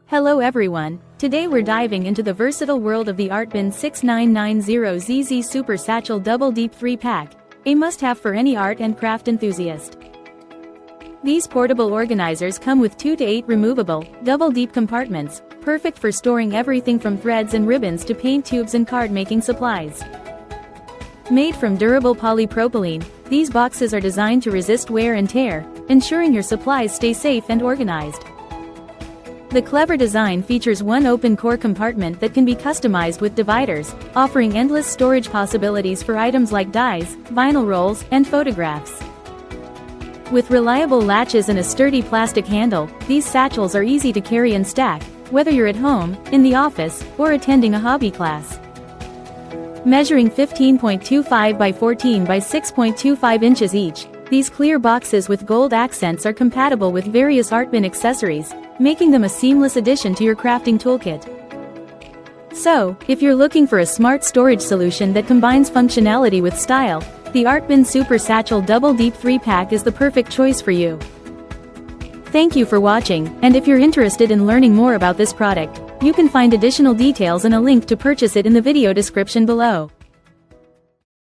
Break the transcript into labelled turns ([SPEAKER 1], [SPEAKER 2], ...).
[SPEAKER 1] Hello everyone, today we're diving into the versatile world of the ArtBin 6990ZZ Super Satchel Double Deep 3-pack, a must-have for any art and craft enthusiast. These portable organizers come with 2 to 8 removable, double-deep compartments, perfect for storing everything from threads and ribbons to paint tubes and card-making supplies. Made from durable polypropylene, these boxes are designed to resist wear and tear, ensuring your supplies stay safe and organized. The clever design features one open core compartment that can be customized with dividers, offering endless storage possibilities for items like dies, vinyl rolls, and photographs. With reliable latches and a sturdy plastic handle, these satchels are easy to carry and stack, whether you're at home, in the office, or attending a hobby class. Measuring 15.25 by 14 by 6.25 inches each, these clear boxes with gold accents are compatible with various ArtBin accessories, making them a seamless addition to your crafting toolkit. So, if you're looking for a smart storage solution that combines functionality with style, the ArtBin Super Satchel Double Deep 3-pack is the perfect choice for you. Thank you for watching, and if you're interested in learning more about this product, you can find additional details and a link to purchase it in the video description below.